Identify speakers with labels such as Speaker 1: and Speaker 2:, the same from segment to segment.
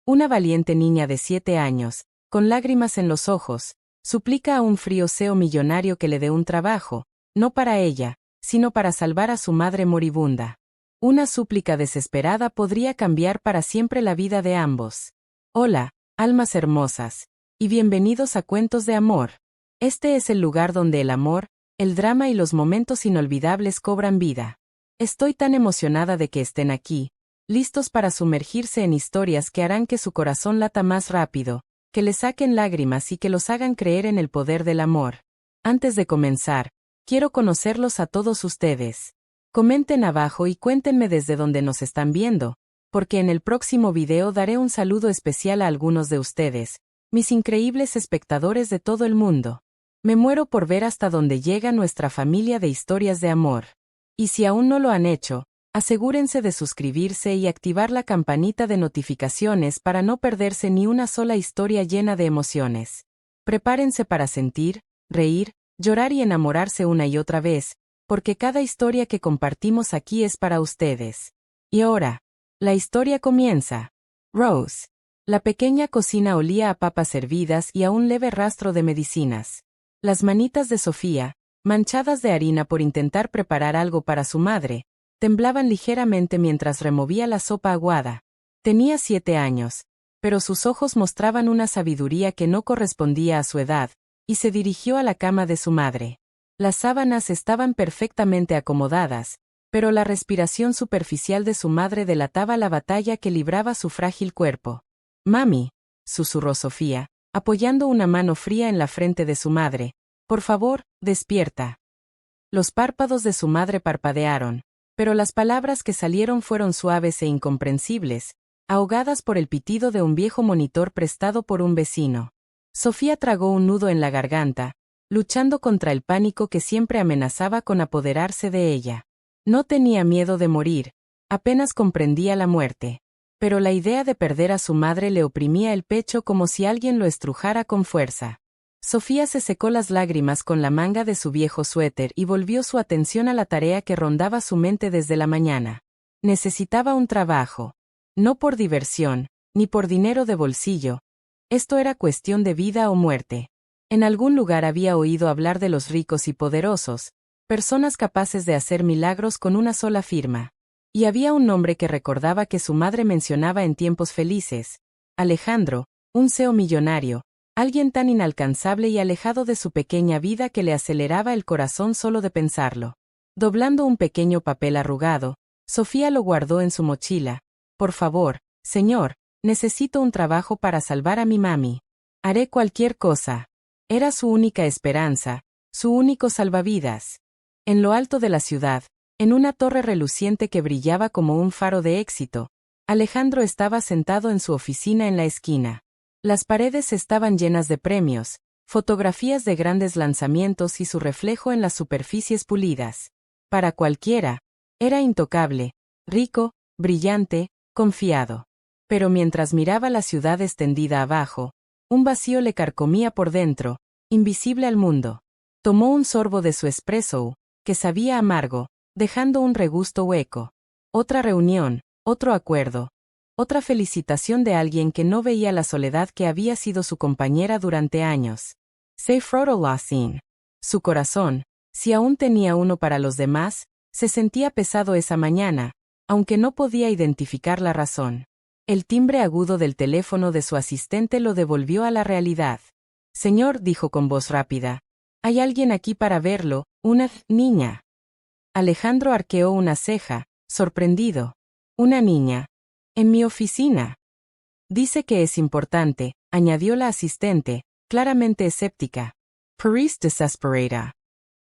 Speaker 1: Una valiente niña de 7 años, con lágrimas en los ojos, suplica a un frío CEO millonario que le dé un trabajo, no para ella, sino para salvar a su madre moribunda. Una súplica desesperada podría cambiar para siempre la vida de ambos. Hola, almas hermosas, y bienvenidos a Cuentos de Amor. Este es el lugar donde el amor, el drama y los momentos inolvidables cobran vida. Estoy tan emocionada de que estén aquí, listos para sumergirse en historias que harán que su corazón lata más rápido, que les saquen lágrimas y que los hagan creer en el poder del amor. Antes de comenzar, quiero conocerlos a todos ustedes. Comenten abajo y cuéntenme desde dónde nos están viendo, porque en el próximo video daré un saludo especial a algunos de ustedes, mis increíbles espectadores de todo el mundo. Me muero por ver hasta dónde llega nuestra familia de historias de amor. Y si aún no lo han hecho, asegúrense de suscribirse y activar la campanita de notificaciones para no perderse ni una sola historia llena de emociones. Prepárense para sentir, reír, llorar y enamorarse una y otra vez, porque cada historia que compartimos aquí es para ustedes. Y ahora, la historia comienza. Rose. La pequeña cocina olía a papas hervidas y a un leve rastro de medicinas. Las manitas de Sofía, manchadas de harina por intentar preparar algo para su madre, temblaban ligeramente mientras removía la sopa aguada. Tenía 7 años, pero sus ojos mostraban una sabiduría que no correspondía a su edad, y se dirigió a la cama de su madre. Las sábanas estaban perfectamente acomodadas, pero la respiración superficial de su madre delataba la batalla que libraba su frágil cuerpo. «Mami», susurró Sofía, apoyando una mano fría en la frente de su madre, «por favor, despierta». Los párpados de su madre parpadearon, pero las palabras que salieron fueron suaves e incomprensibles, ahogadas por el pitido de un viejo monitor prestado por un vecino. Sofía tragó un nudo en la garganta, luchando contra el pánico que siempre amenazaba con apoderarse de ella. No tenía miedo de morir, apenas comprendía la muerte, pero la idea de perder a su madre le oprimía el pecho como si alguien lo estrujara con fuerza. Sofía se secó las lágrimas con la manga de su viejo suéter y volvió su atención a la tarea que rondaba su mente desde la mañana. Necesitaba un trabajo. No por diversión, ni por dinero de bolsillo. Esto era cuestión de vida o muerte. En algún lugar había oído hablar de los ricos y poderosos, personas capaces de hacer milagros con una sola firma. Y había un nombre que recordaba que su madre mencionaba en tiempos felices: Alejandro, un CEO millonario, alguien tan inalcanzable y alejado de su pequeña vida que le aceleraba el corazón solo de pensarlo. Doblando un pequeño papel arrugado, Sofía lo guardó en su mochila. «Por favor, señor, necesito un trabajo para salvar a mi mami. Haré cualquier cosa». Era su única esperanza, su único salvavidas. En lo alto de la ciudad, en una torre reluciente que brillaba como un faro de éxito, Alejandro estaba sentado en su oficina en la esquina. Las paredes estaban llenas de premios, fotografías de grandes lanzamientos y su reflejo en las superficies pulidas. Para cualquiera, era intocable, rico, brillante, confiado. Pero mientras miraba la ciudad extendida abajo, un vacío le carcomía por dentro, invisible al mundo. Tomó un sorbo de su espresso, que sabía amargo, dejando un regusto hueco. Otra reunión, otro acuerdo, otra felicitación de alguien que no veía la soledad que había sido su compañera durante años. Se frotó la sien. Su corazón, si aún tenía uno para los demás, se sentía pesado esa mañana, aunque no podía identificar la razón. El timbre agudo del teléfono de su asistente lo devolvió a la realidad. «Señor», dijo con voz rápida, «hay alguien aquí para verlo, una niña». Alejandro arqueó una ceja, sorprendido. «¿Una niña? ¿En mi oficina?» «Dice que es importante», añadió la asistente, claramente escéptica. «Paris desesperada».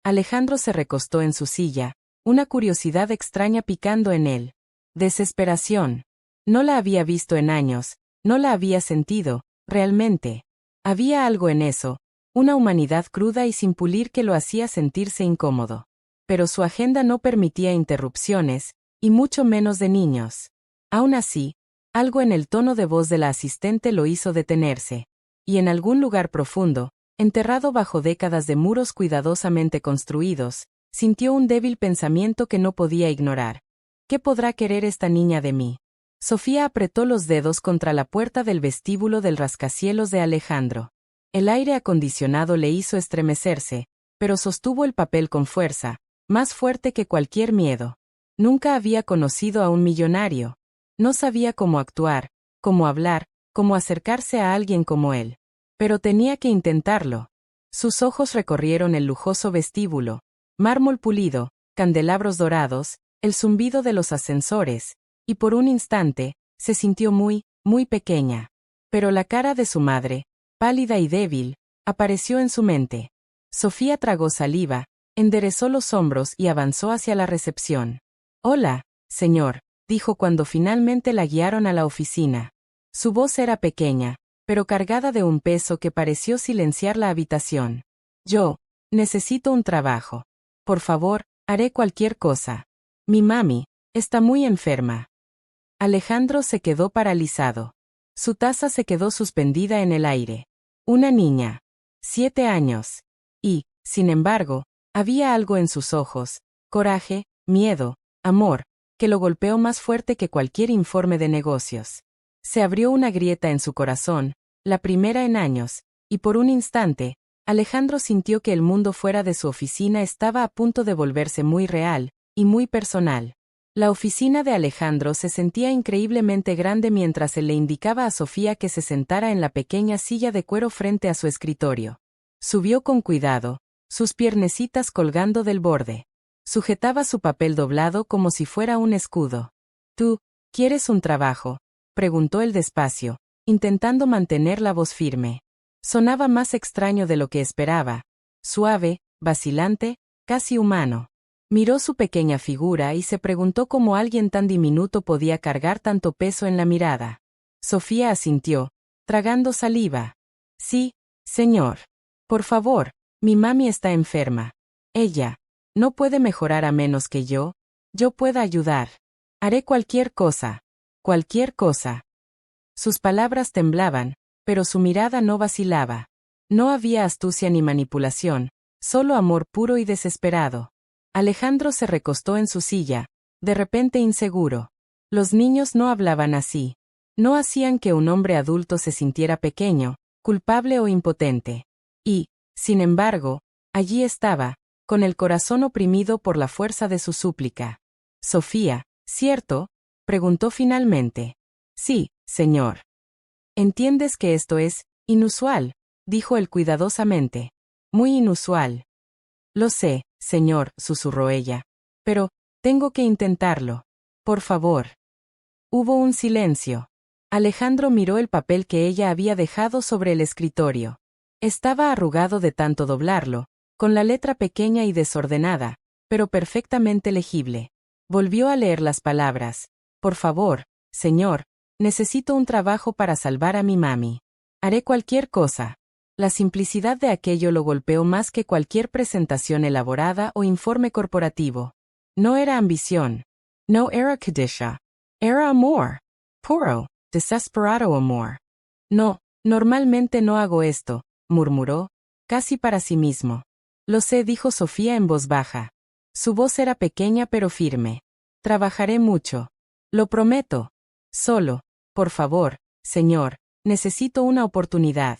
Speaker 1: Alejandro se recostó en su silla, una curiosidad extraña picando en él. Desesperación. No la había visto en años, no la había sentido, realmente. Había algo en eso, una humanidad cruda y sin pulir que lo hacía sentirse incómodo. Pero su agenda no permitía interrupciones, y mucho menos de niños. Aún así, algo en el tono de voz de la asistente lo hizo detenerse. Y en algún lugar profundo, enterrado bajo décadas de muros cuidadosamente construidos, sintió un débil pensamiento que no podía ignorar. ¿Qué podrá querer esta niña de mí? Sofía apretó los dedos contra la puerta del vestíbulo del rascacielos de Alejandro. El aire acondicionado le hizo estremecerse, pero sostuvo el papel con fuerza, más fuerte que cualquier miedo. Nunca había conocido a un millonario. No sabía cómo actuar, cómo hablar, cómo acercarse a alguien como él. Pero tenía que intentarlo. Sus ojos recorrieron el lujoso vestíbulo, mármol pulido, candelabros dorados, el zumbido de los ascensores, y por un instante, se sintió muy, muy pequeña. Pero la cara de su madre, pálida y débil, apareció en su mente. Sofía tragó saliva, enderezó los hombros y avanzó hacia la recepción. «Hola, señor», dijo cuando finalmente la guiaron a la oficina. Su voz era pequeña, pero cargada de un peso que pareció silenciar la habitación. «Yo necesito un trabajo. Por favor, haré cualquier cosa. Mi mami está muy enferma». Alejandro se quedó paralizado. Su taza se quedó suspendida en el aire. Una niña. 7 años. Y, sin embargo, había algo en sus ojos, coraje, miedo, amor, que lo golpeó más fuerte que cualquier informe de negocios. Se abrió una grieta en su corazón, la primera en años, y por un instante, Alejandro sintió que el mundo fuera de su oficina estaba a punto de volverse muy real, y muy personal. La oficina de Alejandro se sentía increíblemente grande mientras él le indicaba a Sofía que se sentara en la pequeña silla de cuero frente a su escritorio. Subió con cuidado, sus piernecitas colgando del borde. Sujetaba su papel doblado como si fuera un escudo. «¿Tú quieres un trabajo?», preguntó él despacio, intentando mantener la voz firme. Sonaba más extraño de lo que esperaba. Suave, vacilante, casi humano. Miró su pequeña figura y se preguntó cómo alguien tan diminuto podía cargar tanto peso en la mirada. Sofía asintió, tragando saliva. «Sí, señor. Por favor, mi mami está enferma. Ella no puede mejorar a menos que yo pueda ayudar. Haré cualquier cosa. Cualquier cosa». Sus palabras temblaban, pero su mirada no vacilaba. No había astucia ni manipulación, solo amor puro y desesperado. Alejandro se recostó en su silla, de repente inseguro. Los niños no hablaban así. No hacían que un hombre adulto se sintiera pequeño, culpable o impotente. Y, sin embargo, allí estaba, con el corazón oprimido por la fuerza de su súplica. «Sofía, ¿cierto?», preguntó finalmente. «Sí, señor». «¿Entiendes que esto es inusual?», dijo él cuidadosamente. «Muy inusual». «Lo sé, señor», susurró ella. «Pero tengo que intentarlo. Por favor». Hubo un silencio. Alejandro miró el papel que ella había dejado sobre el escritorio. Estaba arrugado de tanto doblarlo, con la letra pequeña y desordenada, pero perfectamente legible. Volvió a leer las palabras. «Por favor, señor, necesito un trabajo para salvar a mi mami. Haré cualquier cosa». La simplicidad de aquello lo golpeó más que cualquier presentación elaborada o informe corporativo. No era ambición. No era codicia. Era amor. Puro, desesperado amor. «No, normalmente no hago esto», murmuró, casi para sí mismo. «Lo sé», dijo Sofía en voz baja. Su voz era pequeña pero firme. «Trabajaré mucho. Lo prometo. Solo, por favor, señor, necesito una oportunidad».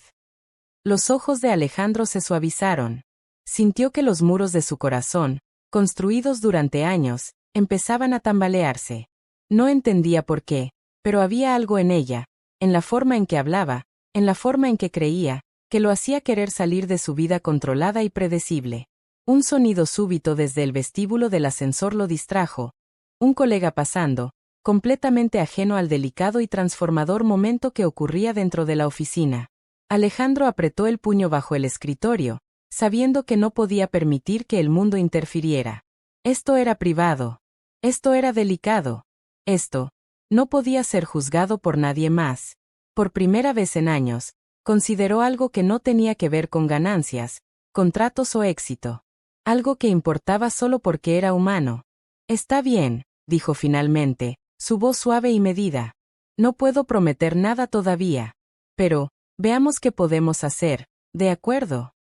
Speaker 1: Los ojos de Alejandro se suavizaron. Sintió que los muros de su corazón, construidos durante años, empezaban a tambalearse. No entendía por qué, pero había algo en ella, en la forma en que hablaba, en la forma en que creía, que lo hacía querer salir de su vida controlada y predecible. Un sonido súbito desde el vestíbulo del ascensor lo distrajo. Un colega pasando, completamente ajeno al delicado y transformador momento que ocurría dentro de la oficina. Alejandro apretó el puño bajo el escritorio, sabiendo que no podía permitir que el mundo interfiriera. Esto era privado. Esto era delicado. Esto no podía ser juzgado por nadie más. Por primera vez en años, consideró algo que no tenía que ver con ganancias, contratos o éxito. Algo que importaba solo porque era humano. «Está bien», dijo finalmente, su voz suave y medida. «No puedo prometer nada todavía. Pero veamos qué podemos hacer, ¿de acuerdo?».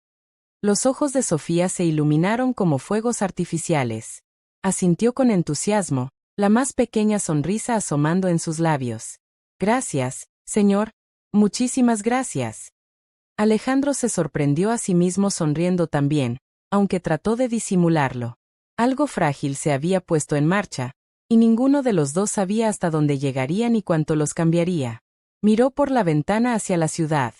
Speaker 1: Los ojos de Sofía se iluminaron como fuegos artificiales. Asintió con entusiasmo, la más pequeña sonrisa asomando en sus labios. Gracias, señor. Muchísimas gracias. Alejandro se sorprendió a sí mismo sonriendo también, aunque trató de disimularlo. Algo frágil se había puesto en marcha, y ninguno de los dos sabía hasta dónde llegaría ni cuánto los cambiaría. Miró por la ventana hacia la ciudad.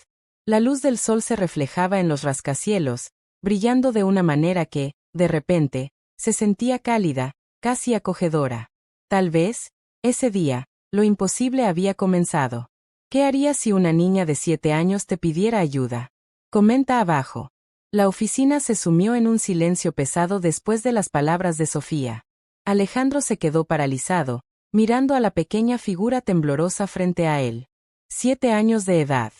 Speaker 1: La luz del sol se reflejaba en los rascacielos, brillando de una manera que, de repente, se sentía cálida, casi acogedora. Tal vez, ese día, lo imposible había comenzado. ¿Qué harías si una niña de 7 años te pidiera ayuda? Comenta abajo. La oficina se sumió en un silencio pesado después de las palabras de Sofía. Alejandro se quedó paralizado, mirando a la pequeña figura temblorosa frente a él. 7 años de edad.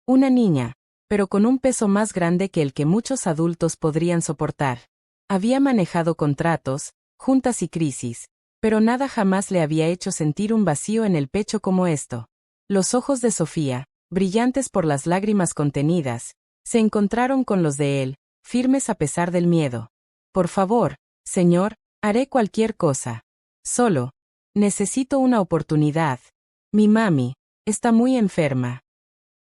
Speaker 1: Una niña, pero con un peso más grande que el que muchos adultos podrían soportar. Había manejado contratos, juntas y crisis, pero nada jamás le había hecho sentir un vacío en el pecho como esto. Los ojos de Sofía, brillantes por las lágrimas contenidas, se encontraron con los de él, firmes a pesar del miedo. Por favor, señor, haré cualquier cosa. Solo, necesito una oportunidad. Mi mami está muy enferma.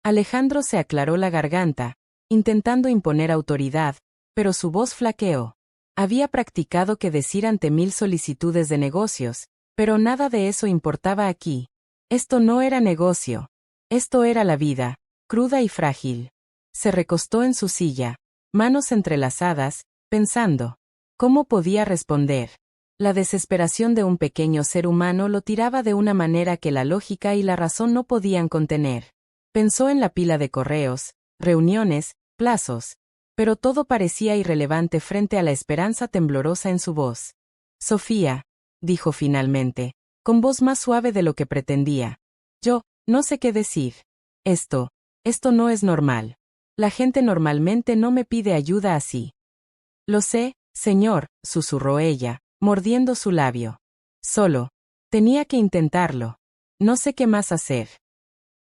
Speaker 1: Alejandro se aclaró la garganta, intentando imponer autoridad, pero su voz flaqueó. Había practicado qué decir ante 1000 solicitudes de negocios, pero nada de eso importaba aquí. Esto no era negocio. Esto era la vida, cruda y frágil. Se recostó en su silla, manos entrelazadas, pensando. ¿Cómo podía responder? La desesperación de un pequeño ser humano lo tiraba de una manera que la lógica y la razón no podían contener. Pensó en la pila de correos, reuniones, plazos. Pero todo parecía irrelevante frente a la esperanza temblorosa en su voz. Sofía, dijo finalmente, con voz más suave de lo que pretendía. Yo, no sé qué decir. Esto no es normal. La gente normalmente no me pide ayuda así. Lo sé, señor, susurró ella, mordiendo su labio. Solo, tenía que intentarlo. No sé qué más hacer.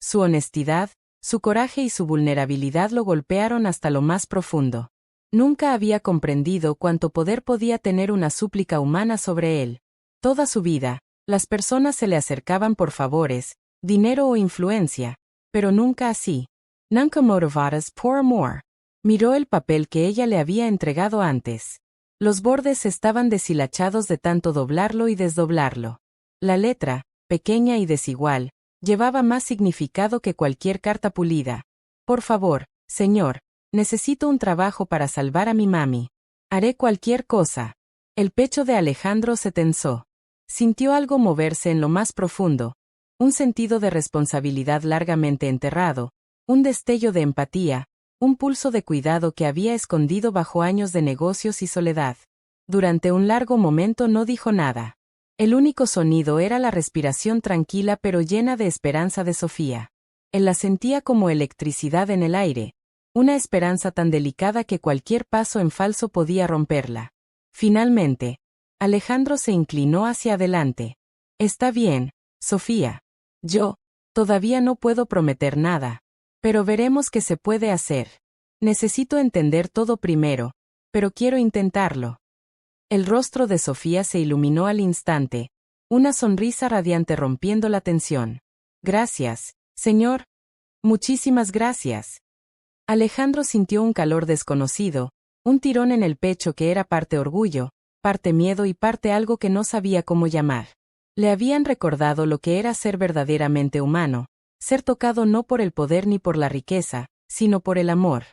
Speaker 1: Su honestidad, su coraje y su vulnerabilidad lo golpearon hasta lo más profundo. Nunca había comprendido cuánto poder podía tener una súplica humana sobre él. Toda su vida, las personas se le acercaban por favores, dinero o influencia, pero nunca así. Nunca motivadas por amor. Miró el papel que ella le había entregado antes. Los bordes estaban deshilachados de tanto doblarlo y desdoblarlo. La letra, pequeña y desigual, llevaba más significado que cualquier carta pulida. Por favor, señor, necesito un trabajo para salvar a mi mami. Haré cualquier cosa. El pecho de Alejandro se tensó. Sintió algo moverse en lo más profundo, un sentido de responsabilidad largamente enterrado, un destello de empatía, un pulso de cuidado que había escondido bajo años de negocios y soledad. Durante un largo momento no dijo nada. El único sonido era la respiración tranquila pero llena de esperanza de Sofía. Él la sentía como electricidad en el aire, una esperanza tan delicada que cualquier paso en falso podía romperla. Finalmente, Alejandro se inclinó hacia adelante. Está bien, Sofía. Yo, todavía no puedo prometer nada. Pero veremos qué se puede hacer. Necesito entender todo primero, pero quiero intentarlo. El rostro de Sofía se iluminó al instante, una sonrisa radiante rompiendo la tensión. Gracias, señor. Muchísimas gracias. Alejandro sintió un calor desconocido, un tirón en el pecho que era parte orgullo, parte miedo y parte algo que no sabía cómo llamar. Le habían recordado lo que era ser verdaderamente humano, ser tocado no por el poder ni por la riqueza, sino por el amor.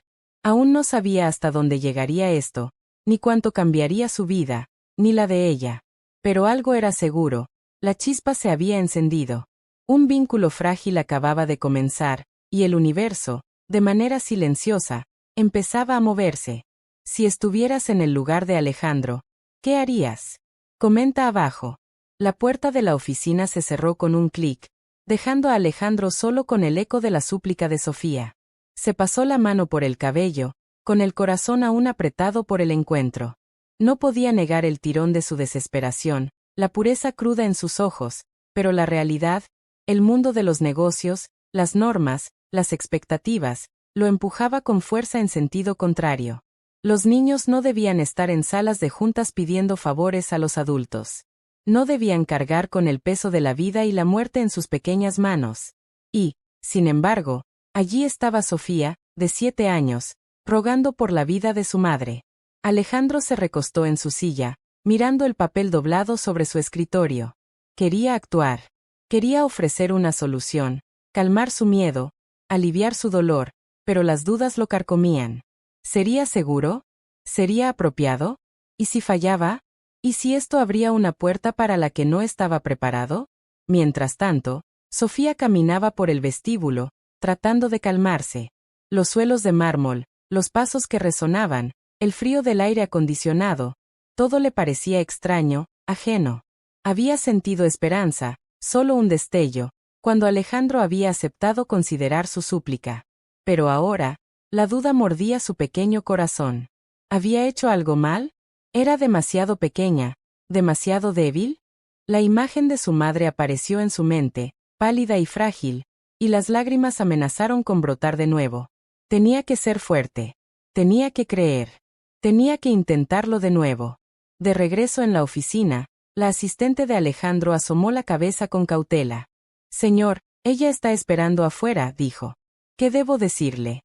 Speaker 1: Aún no sabía hasta dónde llegaría esto, ni cuánto cambiaría su vida, ni la de ella. Pero algo era seguro, la chispa se había encendido. Un vínculo frágil acababa de comenzar, y el universo, de manera silenciosa, empezaba a moverse. Si estuvieras en el lugar de Alejandro, ¿qué harías? Comenta abajo. La puerta de la oficina se cerró con un clic, dejando a Alejandro solo con el eco de la súplica de Sofía. Se pasó la mano por el cabello, con el corazón aún apretado por el encuentro. No podía negar el tirón de su desesperación, la pureza cruda en sus ojos, pero la realidad, el mundo de los negocios, las normas, las expectativas, lo empujaba con fuerza en sentido contrario. Los niños no debían estar en salas de juntas pidiendo favores a los adultos. No debían cargar con el peso de la vida y la muerte en sus pequeñas manos. Y, sin embargo, allí estaba Sofía, de 7 años, rogando por la vida de su madre. Alejandro se recostó en su silla, mirando el papel doblado sobre su escritorio. Quería actuar. Quería ofrecer una solución, calmar su miedo, aliviar su dolor, pero las dudas lo carcomían. ¿Sería seguro? ¿Sería apropiado? ¿Y si fallaba? ¿Y si esto abría una puerta para la que no estaba preparado? Mientras tanto, Sofía caminaba por el vestíbulo, tratando de calmarse. Los suelos de mármol, los pasos que resonaban, el frío del aire acondicionado, todo le parecía extraño, ajeno. Había sentido esperanza, solo un destello, cuando Alejandro había aceptado considerar su súplica. Pero ahora, la duda mordía su pequeño corazón. ¿Había hecho algo mal? ¿Era demasiado pequeña? ¿Demasiado débil? La imagen de su madre apareció en su mente, pálida y frágil, y las lágrimas amenazaron con brotar de nuevo. Tenía que ser fuerte. Tenía que creer. Tenía que intentarlo de nuevo. De regreso en la oficina, la asistente de Alejandro asomó la cabeza con cautela. «Señor, ella está esperando afuera», dijo. «¿Qué debo decirle?»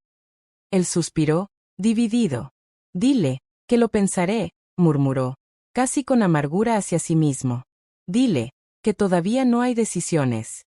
Speaker 1: Él suspiró, dividido. «Dile, que lo pensaré», murmuró, casi con amargura hacia sí mismo. «Dile, que todavía no hay decisiones».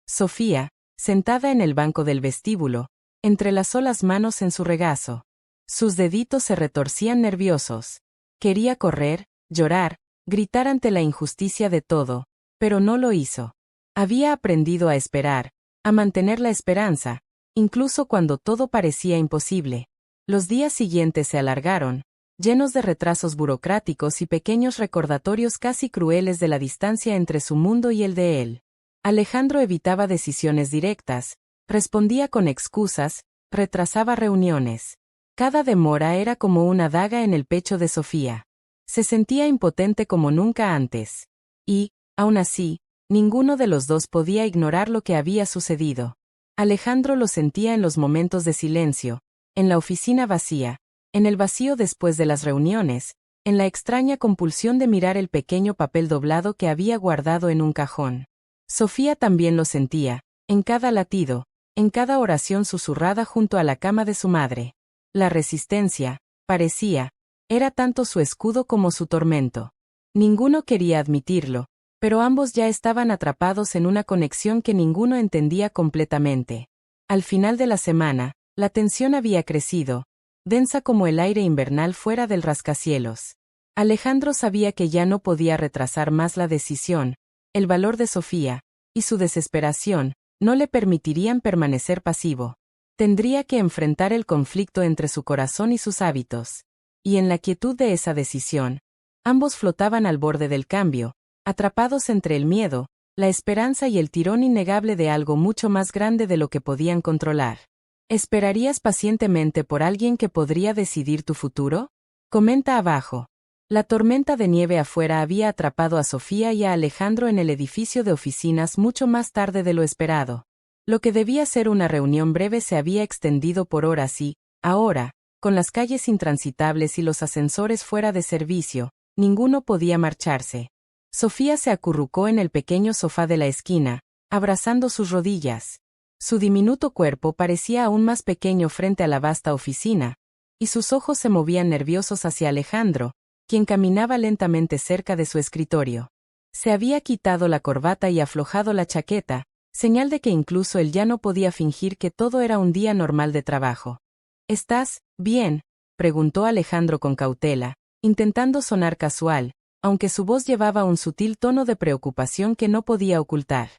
Speaker 1: Sofía, sentada en el banco del vestíbulo, entrelazó las manos en su regazo. Sus deditos se retorcían nerviosos. Quería correr, llorar, gritar ante la injusticia de todo, pero no lo hizo. Había aprendido a esperar, a mantener la esperanza, incluso cuando todo parecía imposible. Los días siguientes se alargaron, llenos de retrasos burocráticos y pequeños recordatorios casi crueles de la distancia entre su mundo y el de él. Alejandro evitaba decisiones directas, respondía con excusas, retrasaba reuniones. Cada demora era como una daga en el pecho de Sofía. Se sentía impotente como nunca antes. Y, aún así, ninguno de los dos podía ignorar lo que había sucedido. Alejandro lo sentía en los momentos de silencio, en la oficina vacía, en el vacío después de las reuniones, en la extraña compulsión de mirar el pequeño papel doblado que había guardado en un cajón. Sofía también lo sentía, en cada latido, en cada oración susurrada junto a la cama de su madre. La resistencia, parecía, era tanto su escudo como su tormento. Ninguno quería admitirlo, pero ambos ya estaban atrapados en una conexión que ninguno entendía completamente. Al final de la semana, la tensión había crecido, densa como el aire invernal fuera del rascacielos. Alejandro sabía que ya no podía retrasar más la decisión, el valor de Sofía, y su desesperación, no le permitirían permanecer pasivo. Tendría que enfrentar el conflicto entre su corazón y sus hábitos. Y en la quietud de esa decisión, ambos flotaban al borde del cambio, atrapados entre el miedo, la esperanza y el tirón innegable de algo mucho más grande de lo que podían controlar. ¿Esperarías pacientemente por alguien que podría decidir tu futuro? Comenta abajo. La tormenta de nieve afuera había atrapado a Sofía y a Alejandro en el edificio de oficinas mucho más tarde de lo esperado. Lo que debía ser una reunión breve se había extendido por horas y, ahora, con las calles intransitables y los ascensores fuera de servicio, ninguno podía marcharse. Sofía se acurrucó en el pequeño sofá de la esquina, abrazando sus rodillas. Su diminuto cuerpo parecía aún más pequeño frente a la vasta oficina, y sus ojos se movían nerviosos hacia Alejandro, quien caminaba lentamente cerca de su escritorio. Se había quitado la corbata y aflojado la chaqueta, señal de que incluso él ya no podía fingir que todo era un día normal de trabajo. «¿Estás bien?», preguntó Alejandro con cautela, intentando sonar casual, aunque su voz llevaba un sutil tono de preocupación que no podía ocultar.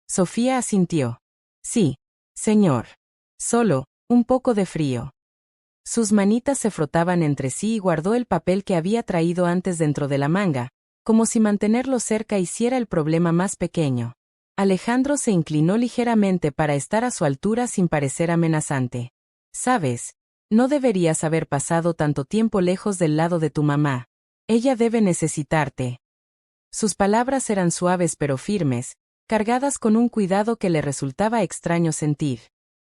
Speaker 1: Sofía asintió. «Sí, señor. Solo, un poco de frío». Sus manitas se frotaban entre sí y guardó el papel que había traído antes dentro de la manga, como si mantenerlo cerca hiciera el problema más pequeño. Alejandro se inclinó ligeramente para estar a su altura sin parecer amenazante. «Sabes, no deberías haber pasado tanto tiempo lejos del lado de tu mamá. Ella debe necesitarte». Sus palabras eran suaves pero firmes, cargadas con un cuidado que le resultaba extraño sentir.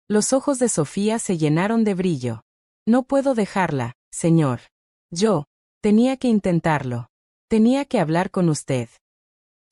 Speaker 1: Los ojos de Sofía se llenaron de brillo. «No puedo dejarla, señor. Yo tenía que intentarlo. Tenía que hablar con usted».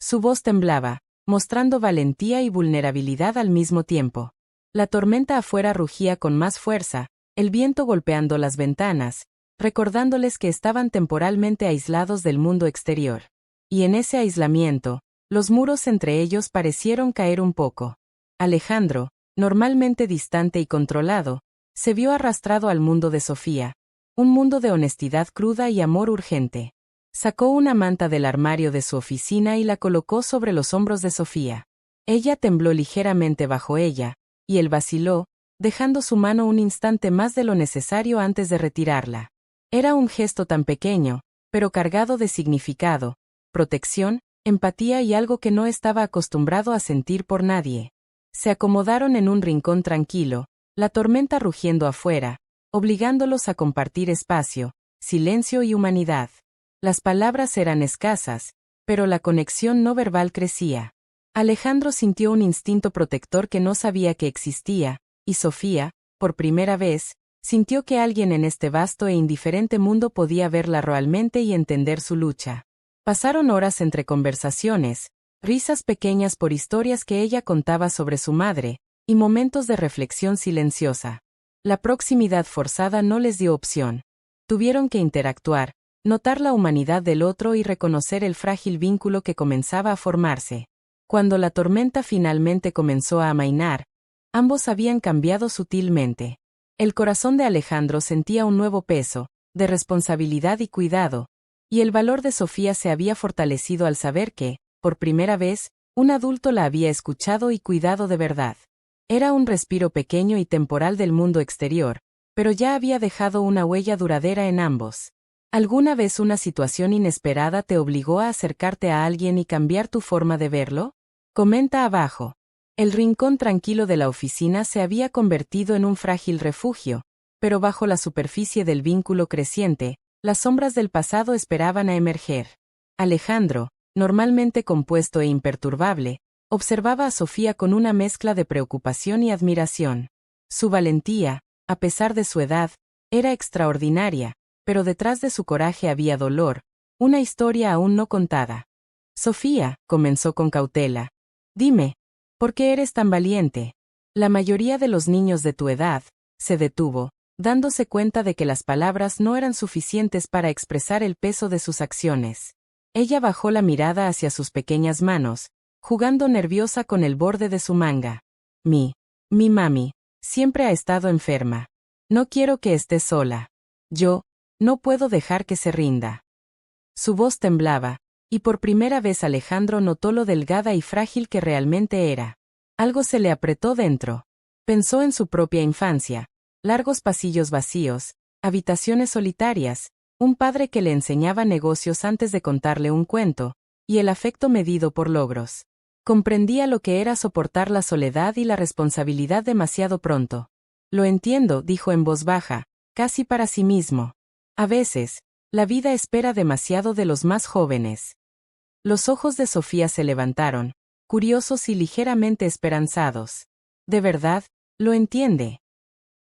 Speaker 1: Su voz temblaba, mostrando valentía y vulnerabilidad al mismo tiempo. La tormenta afuera rugía con más fuerza, el viento golpeando las ventanas, recordándoles que estaban temporalmente aislados del mundo exterior. Y en ese aislamiento, los muros entre ellos parecieron caer un poco. Alejandro, normalmente distante y controlado, se vio arrastrado al mundo de Sofía, un mundo de honestidad cruda y amor urgente. Sacó una manta del armario de su oficina y la colocó sobre los hombros de Sofía. Ella tembló ligeramente bajo ella, y él vaciló, dejando su mano un instante más de lo necesario antes de retirarla. Era un gesto tan pequeño, pero cargado de significado, protección, empatía y algo que no estaba acostumbrado a sentir por nadie. Se acomodaron en un rincón tranquilo, la tormenta rugiendo afuera, obligándolos a compartir espacio, silencio y humanidad. Las palabras eran escasas, pero la conexión no verbal crecía. Alejandro sintió un instinto protector que no sabía que existía, y Sofía, por primera vez, sintió que alguien en este vasto e indiferente mundo podía verla realmente y entender su lucha. Pasaron horas entre conversaciones, risas pequeñas por historias que ella contaba sobre su madre, y momentos de reflexión silenciosa. La proximidad forzada no les dio opción. Tuvieron que interactuar, notar la humanidad del otro y reconocer el frágil vínculo que comenzaba a formarse. Cuando la tormenta finalmente comenzó a amainar, ambos habían cambiado sutilmente. El corazón de Alejandro sentía un nuevo peso, de responsabilidad y cuidado, y el valor de Sofía se había fortalecido al saber que, por primera vez, un adulto la había escuchado y cuidado de verdad. Era un respiro pequeño y temporal del mundo exterior, pero ya había dejado una huella duradera en ambos. ¿Alguna vez una situación inesperada te obligó a acercarte a alguien y cambiar tu forma de verlo? Comenta abajo. El rincón tranquilo de la oficina se había convertido en un frágil refugio, pero bajo la superficie del vínculo creciente, las sombras del pasado esperaban a emerger. Alejandro, normalmente compuesto e imperturbable, observaba a Sofía con una mezcla de preocupación y admiración. Su valentía, a pesar de su edad, era extraordinaria, pero detrás de su coraje había dolor, una historia aún no contada. Sofía, comenzó con cautela. Dime, ¿por qué eres tan valiente? La mayoría de los niños de tu edad, se detuvo, dándose cuenta de que las palabras no eran suficientes para expresar el peso de sus acciones. Ella bajó la mirada hacia sus pequeñas manos, jugando nerviosa con el borde de su manga. Mi mami, siempre ha estado enferma. No quiero que esté sola. Yo, no puedo dejar que se rinda. Su voz temblaba, y por primera vez Alejandro notó lo delgada y frágil que realmente era. Algo se le apretó dentro. Pensó en su propia infancia, largos pasillos vacíos, habitaciones solitarias, un padre que le enseñaba negocios antes de contarle un cuento, y el afecto medido por logros. Comprendía lo que era soportar la soledad y la responsabilidad demasiado pronto. Lo entiendo, dijo en voz baja, casi para sí mismo. A veces, la vida espera demasiado de los más jóvenes. Los ojos de Sofía se levantaron, curiosos y ligeramente esperanzados. ¿De verdad, lo entiende?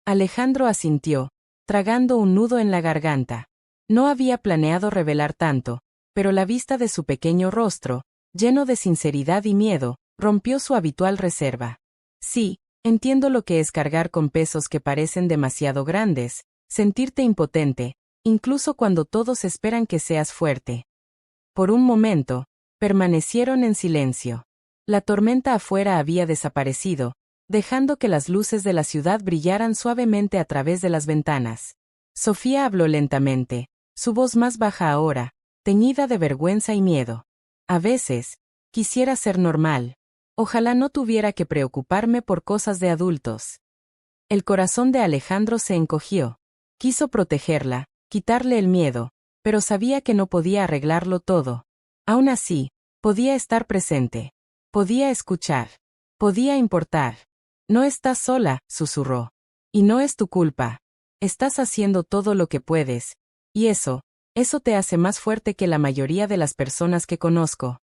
Speaker 1: Alejandro asintió, tragando un nudo en la garganta. No había planeado revelar tanto, pero la vista de su pequeño rostro, lleno de sinceridad y miedo, rompió su habitual reserva. Sí, entiendo lo que es cargar con pesos que parecen demasiado grandes, sentirte impotente, incluso cuando todos esperan que seas fuerte. Por un momento, permanecieron en silencio. La tormenta afuera había desaparecido, dejando que las luces de la ciudad brillaran suavemente a través de las ventanas. Sofía habló lentamente, su voz más baja ahora, teñida de vergüenza y miedo. A veces, quisiera ser normal. Ojalá no tuviera que preocuparme por cosas de adultos. El corazón de Alejandro se encogió. Quiso protegerla, quitarle el miedo, pero sabía que no podía arreglarlo todo. Aún así, podía estar presente. Podía escuchar. Podía importar. No estás sola, susurró. Y no es tu culpa. Estás haciendo todo lo que puedes. Y eso te hace más fuerte que la mayoría de las personas que conozco.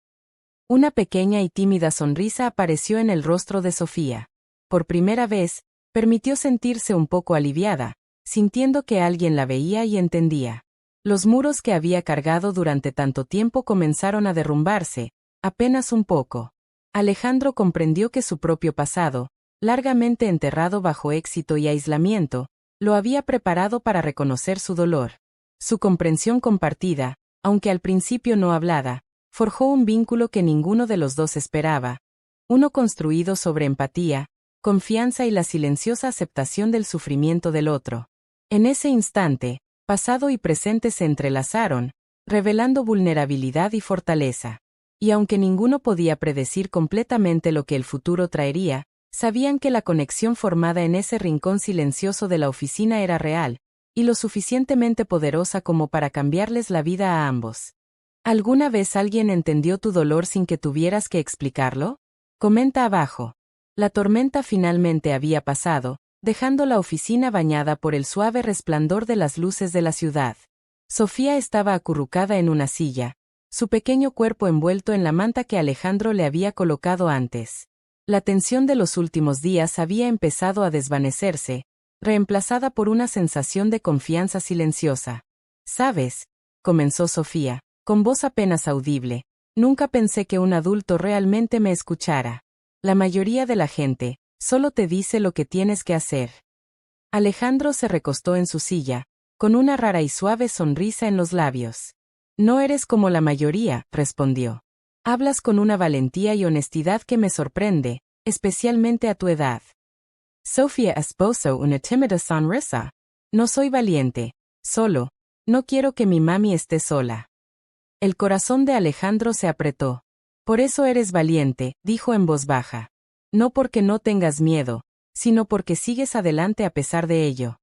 Speaker 1: Una pequeña y tímida sonrisa apareció en el rostro de Sofía. Por primera vez, permitió sentirse un poco aliviada, sintiendo que alguien la veía y entendía. Los muros que había cargado durante tanto tiempo comenzaron a derrumbarse, Apenas un poco. Alejandro comprendió que su propio pasado, largamente enterrado bajo éxito y aislamiento, lo había preparado para reconocer su dolor. Su comprensión compartida, aunque al principio no hablada, forjó un vínculo que ninguno de los dos esperaba, uno construido sobre empatía, confianza y la silenciosa aceptación del sufrimiento del otro. En ese instante, pasado y presente se entrelazaron, revelando vulnerabilidad y fortaleza. Y aunque ninguno podía predecir completamente lo que el futuro traería, sabían que la conexión formada en ese rincón silencioso de la oficina era real, y lo suficientemente poderosa como para cambiarles la vida a ambos. ¿Alguna vez alguien entendió tu dolor sin que tuvieras que explicarlo? Comenta abajo. La tormenta finalmente había pasado, dejando la oficina bañada por el suave resplandor de las luces de la ciudad. Sofía estaba acurrucada en una silla, su pequeño cuerpo envuelto en la manta que Alejandro le había colocado antes. La tensión de los últimos días había empezado a desvanecerse, reemplazada por una sensación de confianza silenciosa. ¿Sabes?, comenzó Sofía, con voz apenas audible. Nunca pensé que un adulto realmente me escuchara. La mayoría de la gente solo te dice lo que tienes que hacer. Alejandro se recostó en su silla, con una rara y suave sonrisa en los labios. No eres como la mayoría, respondió. Hablas con una valentía y honestidad que me sorprende, especialmente a tu edad. Sofía esbozó una tímida sonrisa. No soy valiente, solo, no quiero que mi mami esté sola. El corazón de Alejandro se apretó. Por eso eres valiente, dijo en voz baja. No porque no tengas miedo, sino porque sigues adelante a pesar de ello.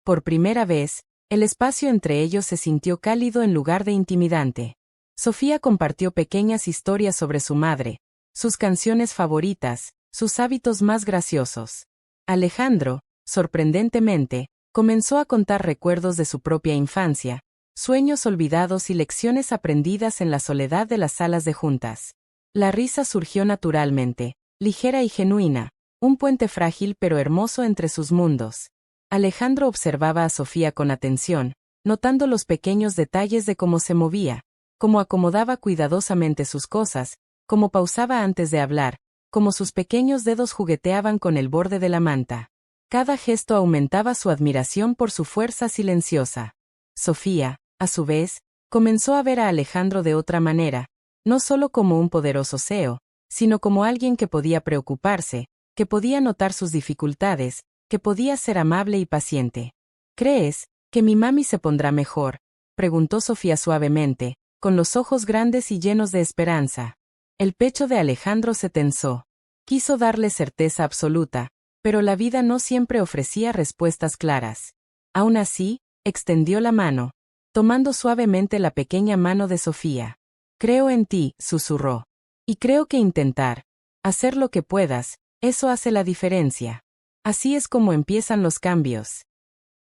Speaker 1: Por primera vez, el espacio entre ellos se sintió cálido en lugar de intimidante. Sofía compartió pequeñas historias sobre su madre, sus canciones favoritas, sus hábitos más graciosos. Alejandro, sorprendentemente, comenzó a contar recuerdos de su propia infancia, sueños olvidados y lecciones aprendidas en la soledad de las salas de juntas. La risa surgió naturalmente, ligera y genuina, un puente frágil pero hermoso entre sus mundos. Alejandro observaba a Sofía con atención, notando los pequeños detalles de cómo se movía, cómo acomodaba cuidadosamente sus cosas, cómo pausaba antes de hablar, cómo sus pequeños dedos jugueteaban con el borde de la manta. Cada gesto aumentaba su admiración por su fuerza silenciosa. Sofía, a su vez, comenzó a ver a Alejandro de otra manera, no solo como un poderoso CEO, sino como alguien que podía preocuparse, que podía notar sus dificultades, que podía ser amable y paciente. ¿Crees que mi mami se pondrá mejor?, preguntó Sofía suavemente, con los ojos grandes y llenos de esperanza. El pecho de Alejandro se tensó. Quiso darle certeza absoluta, pero la vida no siempre ofrecía respuestas claras. Aún así, extendió la mano, tomando suavemente la pequeña mano de Sofía. Creo en ti, susurró. Y creo que intentar, hacer lo que puedas, eso hace la diferencia. Así es como empiezan los cambios.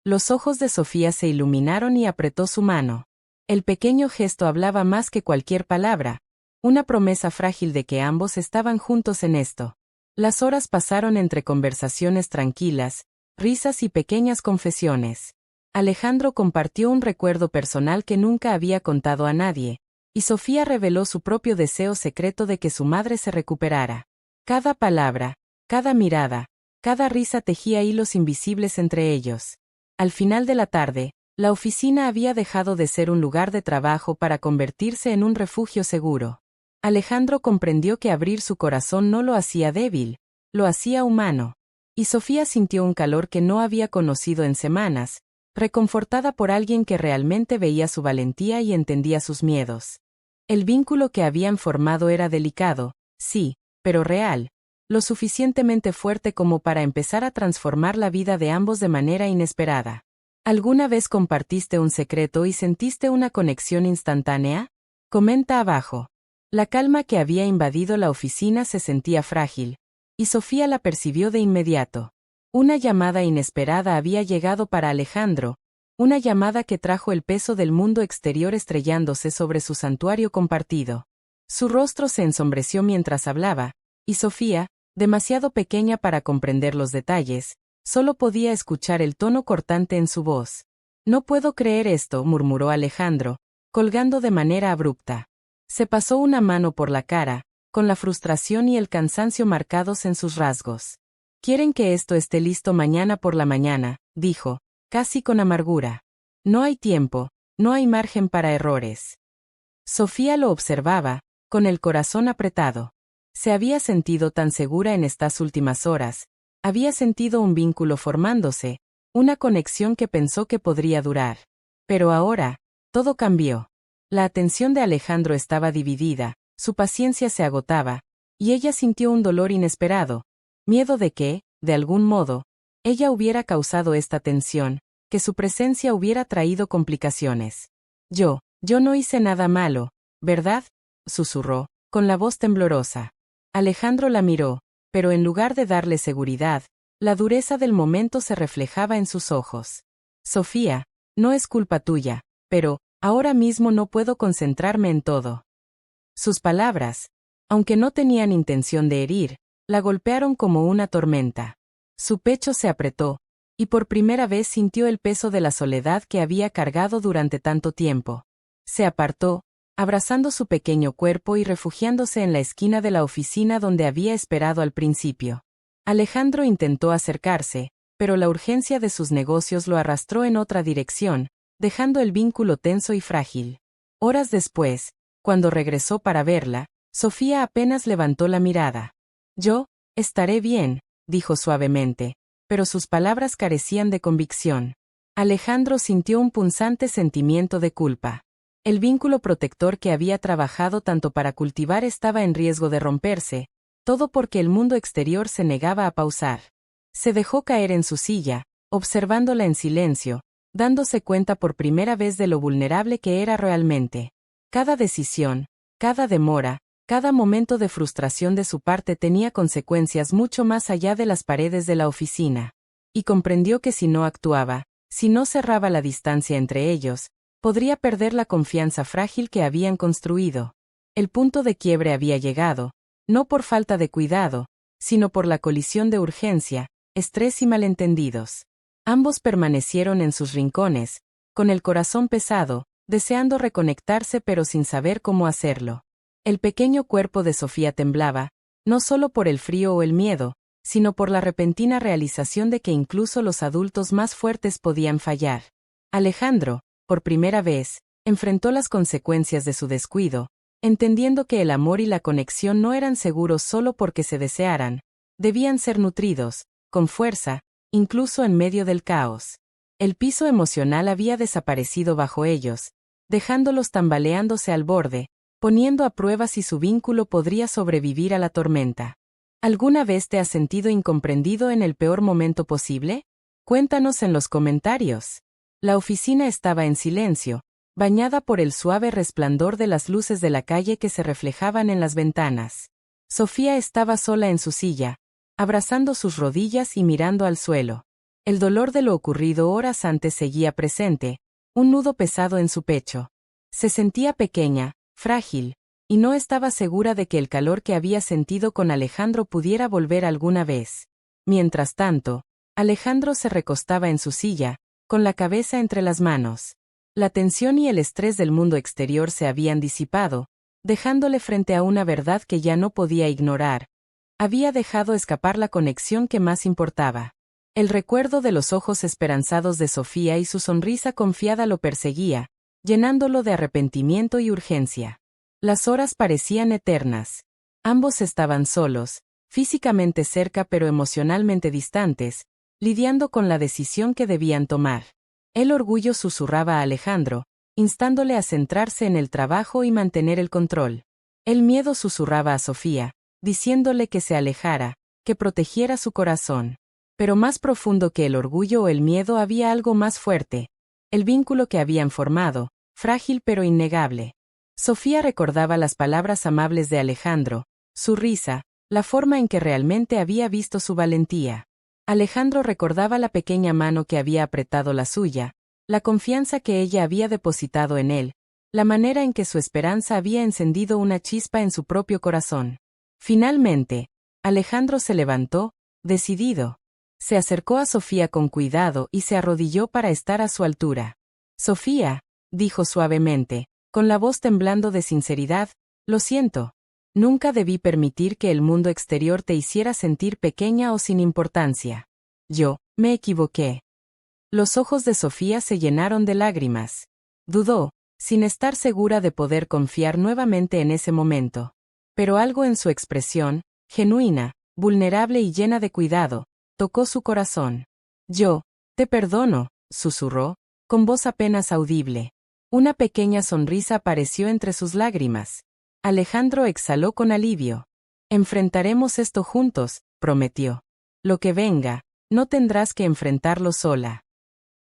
Speaker 1: Los ojos de Sofía se iluminaron y apretó su mano. El pequeño gesto hablaba más que cualquier palabra, una promesa frágil de que ambos estaban juntos en esto. Las horas pasaron entre conversaciones tranquilas, risas y pequeñas confesiones. Alejandro compartió un recuerdo personal que nunca había contado a nadie, y Sofía reveló su propio deseo secreto de que su madre se recuperara. Cada palabra, cada mirada, cada risa tejía hilos invisibles entre ellos. Al final de la tarde, la oficina había dejado de ser un lugar de trabajo para convertirse en un refugio seguro. Alejandro comprendió que abrir su corazón no lo hacía débil, lo hacía humano. Y Sofía sintió un calor que no había conocido en semanas, reconfortada por alguien que realmente veía su valentía y entendía sus miedos. El vínculo que habían formado era delicado, sí, pero real, lo suficientemente fuerte como para empezar a transformar la vida de ambos de manera inesperada. ¿Alguna vez compartiste un secreto y sentiste una conexión instantánea? Comenta abajo. La calma que había invadido la oficina se sentía frágil, y Sofía la percibió de inmediato. Una llamada inesperada había llegado para Alejandro, una llamada que trajo el peso del mundo exterior estrellándose sobre su santuario compartido. Su rostro se ensombreció mientras hablaba, y Sofía, demasiado pequeña para comprender los detalles, solo podía escuchar el tono cortante en su voz. No puedo creer esto, murmuró Alejandro, colgando de manera abrupta. Se pasó una mano por la cara, con la frustración y el cansancio marcados en sus rasgos. «Quieren que esto esté listo mañana por la mañana», dijo, casi con amargura. «No hay tiempo, no hay margen para errores». Sofía lo observaba, con el corazón apretado. Se había sentido tan segura en estas últimas horas, había sentido un vínculo formándose, una conexión que pensó que podría durar. Pero ahora, todo cambió. La atención de Alejandro estaba dividida, su paciencia se agotaba, y ella sintió un dolor inesperado, miedo de que, de algún modo, ella hubiera causado esta tensión, que su presencia hubiera traído complicaciones. Yo no hice nada malo, ¿verdad?, susurró, con la voz temblorosa. Alejandro la miró, pero en lugar de darle seguridad, la dureza del momento se reflejaba en sus ojos. «Sofía, no es culpa tuya, pero, ahora mismo no puedo concentrarme en todo». Sus palabras, aunque no tenían intención de herir, la golpearon como una tormenta. Su pecho se apretó, y por primera vez sintió el peso de la soledad que había cargado durante tanto tiempo. Se apartó, abrazando su pequeño cuerpo y refugiándose en la esquina de la oficina donde había esperado al principio. Alejandro intentó acercarse, pero la urgencia de sus negocios lo arrastró en otra dirección, dejando el vínculo tenso y frágil. Horas después, cuando regresó para verla, Sofía apenas levantó la mirada. «Yo estaré bien», dijo suavemente, pero sus palabras carecían de convicción. Alejandro sintió un punzante sentimiento de culpa. El vínculo protector que había trabajado tanto para cultivar estaba en riesgo de romperse, todo porque el mundo exterior se negaba a pausar. Se dejó caer en su silla, observándola en silencio, dándose cuenta por primera vez de lo vulnerable que era realmente. Cada decisión, cada demora, cada momento de frustración de su parte tenía consecuencias mucho más allá de las paredes de la oficina. Y comprendió que si no actuaba, si no cerraba la distancia entre ellos, podría perder la confianza frágil que habían construido. El punto de quiebre había llegado, no por falta de cuidado, sino por la colisión de urgencia, estrés y malentendidos. Ambos permanecieron en sus rincones, con el corazón pesado, deseando reconectarse pero sin saber cómo hacerlo. El pequeño cuerpo de Sofía temblaba, no solo por el frío o el miedo, sino por la repentina realización de que incluso los adultos más fuertes podían fallar. Alejandro, por primera vez, enfrentó las consecuencias de su descuido, entendiendo que el amor y la conexión no eran seguros solo porque se desearan, debían ser nutridos, con fuerza, incluso en medio del caos. El piso emocional había desaparecido bajo ellos, dejándolos tambaleándose al borde, poniendo a prueba si su vínculo podría sobrevivir a la tormenta. ¿Alguna vez te has sentido incomprendido en el peor momento posible? Cuéntanos en los comentarios. La oficina estaba en silencio, bañada por el suave resplandor de las luces de la calle que se reflejaban en las ventanas. Sofía estaba sola en su silla, abrazando sus rodillas y mirando al suelo. El dolor de lo ocurrido horas antes seguía presente, un nudo pesado en su pecho. Se sentía pequeña, frágil, y no estaba segura de que el calor que había sentido con Alejandro pudiera volver alguna vez. Mientras tanto, Alejandro se recostaba en su silla, con la cabeza entre las manos. La tensión y el estrés del mundo exterior se habían disipado, dejándole frente a una verdad que ya no podía ignorar. Había dejado escapar la conexión que más importaba. El recuerdo de los ojos esperanzados de Sofía y su sonrisa confiada lo perseguía, llenándolo de arrepentimiento y urgencia. Las horas parecían eternas. Ambos estaban solos, físicamente cerca pero emocionalmente distantes, lidiando con la decisión que debían tomar. El orgullo susurraba a Alejandro, instándole a centrarse en el trabajo y mantener el control. El miedo susurraba a Sofía, diciéndole que se alejara, que protegiera su corazón. Pero más profundo que el orgullo o el miedo había algo más fuerte, el vínculo que habían formado, frágil pero innegable. Sofía recordaba las palabras amables de Alejandro, su risa, la forma en que realmente había visto su valentía. Alejandro recordaba la pequeña mano que había apretado la suya, la confianza que ella había depositado en él, la manera en que su esperanza había encendido una chispa en su propio corazón. Finalmente, Alejandro se levantó, decidido. Se acercó a Sofía con cuidado y se arrodilló para estar a su altura. «Sofía», dijo suavemente, con la voz temblando de sinceridad, Lo siento. Nunca debí permitir que el mundo exterior te hiciera sentir pequeña o sin importancia. Yo, me equivoqué. Los ojos de Sofía se llenaron de lágrimas. Dudó, sin estar segura de poder confiar nuevamente en ese momento. Pero algo en su expresión, genuina, vulnerable y llena de cuidado, tocó su corazón. Yo, te perdono, susurró, con voz apenas audible. Una pequeña sonrisa apareció entre sus lágrimas. Alejandro exhaló con alivio. Enfrentaremos esto juntos, prometió. Lo que venga, no tendrás que enfrentarlo sola.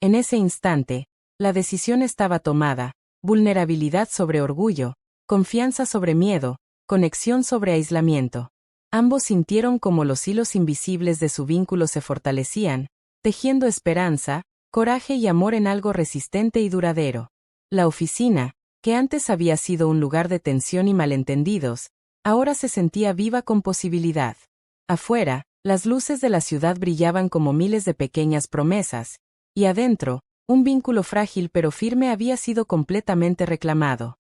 Speaker 1: En ese instante, la decisión estaba tomada, vulnerabilidad sobre orgullo, confianza sobre miedo, conexión sobre aislamiento. Ambos sintieron como los hilos invisibles de su vínculo se fortalecían, tejiendo esperanza, coraje y amor en algo resistente y duradero. La oficina, que antes había sido un lugar de tensión y malentendidos, ahora se sentía viva con posibilidad. Afuera, las luces de la ciudad brillaban como miles de pequeñas promesas, y adentro, un vínculo frágil pero firme había sido completamente reclamado.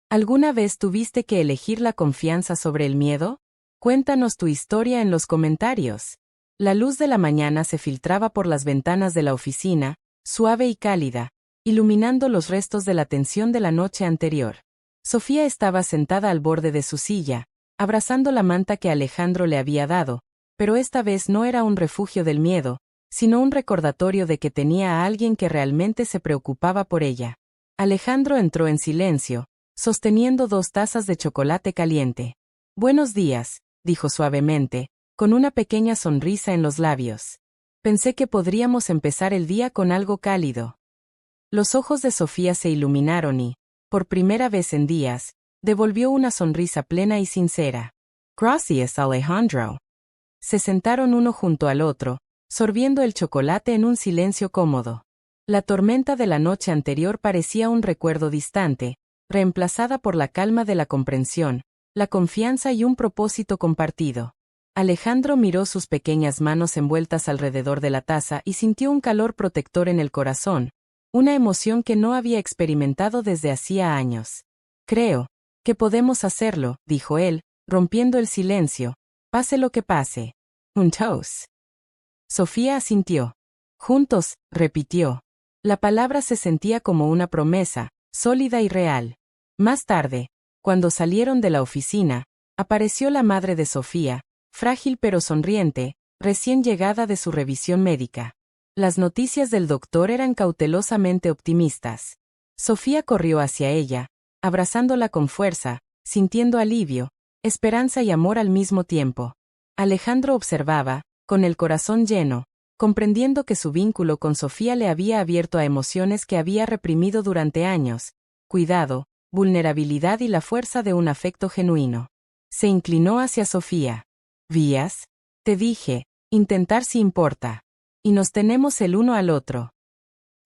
Speaker 1: ¿Alguna vez tuviste que elegir la confianza sobre el miedo? Cuéntanos tu historia en los comentarios. La luz de la mañana se filtraba por las ventanas de la oficina, suave y cálida, iluminando los restos de la tensión de la noche anterior. Sofía estaba sentada al borde de su silla, abrazando la manta que Alejandro le había dado, pero esta vez no era un refugio del miedo, sino un recordatorio de que tenía a alguien que realmente se preocupaba por ella. Alejandro entró en silencio, sosteniendo 2 tazas de chocolate caliente. Buenos días, dijo suavemente, con una pequeña sonrisa en los labios. Pensé que podríamos empezar el día con algo cálido. Los ojos de Sofía se iluminaron y, por primera vez en días, devolvió una sonrisa plena y sincera. Gracias, Alejandro. Se sentaron uno junto al otro, sorbiendo el chocolate en un silencio cómodo. La tormenta de la noche anterior parecía un recuerdo distante, reemplazada por la calma de la comprensión, la confianza y un propósito compartido. Alejandro miró sus pequeñas manos envueltas alrededor de la taza y sintió un calor protector en el corazón, una emoción que no había experimentado desde hacía años. Creo que podemos hacerlo, dijo él, rompiendo el silencio, pase lo que pase. Un toast. Sofía asintió. Juntos, repitió. La palabra se sentía como una promesa, sólida y real. Más tarde, cuando salieron de la oficina, apareció la madre de Sofía, frágil pero sonriente, recién llegada de su revisión médica. Las noticias del doctor eran cautelosamente optimistas. Sofía corrió hacia ella, abrazándola con fuerza, sintiendo alivio, esperanza y amor al mismo tiempo. Alejandro observaba, con el corazón lleno, comprendiendo que su vínculo con Sofía le había abierto a emociones que había reprimido durante años: cuidado, vulnerabilidad y la fuerza de un afecto genuino. Se inclinó hacia Sofía. ¿Vías? Te dije, intentar si importa. Y nos tenemos el uno al otro.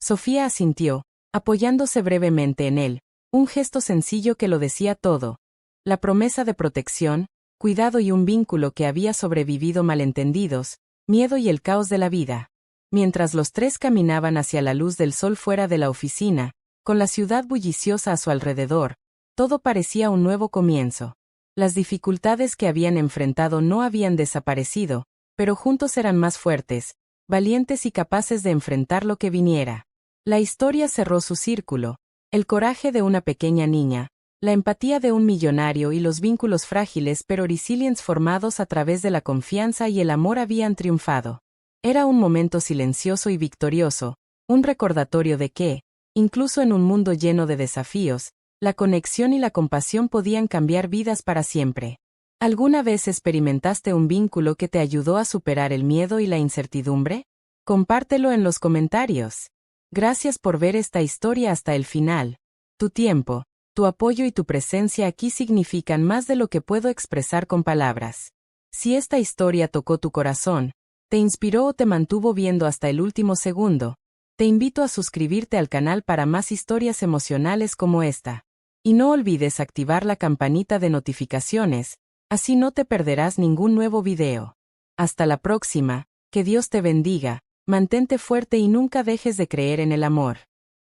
Speaker 1: Sofía asintió, apoyándose brevemente en él, un gesto sencillo que lo decía todo. La promesa de protección, cuidado y un vínculo que había sobrevivido malentendidos, miedo y el caos de la vida. Mientras los tres caminaban hacia la luz del sol fuera de la oficina, con la ciudad bulliciosa a su alrededor, todo parecía un nuevo comienzo. Las dificultades que habían enfrentado no habían desaparecido, pero juntos eran más fuertes, valientes y capaces de enfrentar lo que viniera. La historia cerró su círculo: el coraje de una pequeña niña, la empatía de un millonario y los vínculos frágiles pero resilientes formados a través de la confianza y el amor habían triunfado. Era un momento silencioso y victorioso, un recordatorio de que, incluso en un mundo lleno de desafíos, la conexión y la compasión podían cambiar vidas para siempre. ¿Alguna vez experimentaste un vínculo que te ayudó a superar el miedo y la incertidumbre? Compártelo en los comentarios. Gracias por ver esta historia hasta el final. Tu tiempo, tu apoyo y tu presencia aquí significan más de lo que puedo expresar con palabras. Si esta historia tocó tu corazón, te inspiró o te mantuvo viendo hasta el último segundo, te invito a suscribirte al canal para más historias emocionales como esta. Y no olvides activar la campanita de notificaciones, así no te perderás ningún nuevo video. Hasta la próxima, que Dios te bendiga, mantente fuerte y nunca dejes de creer en el amor.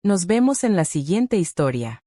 Speaker 1: Nos vemos en la siguiente historia.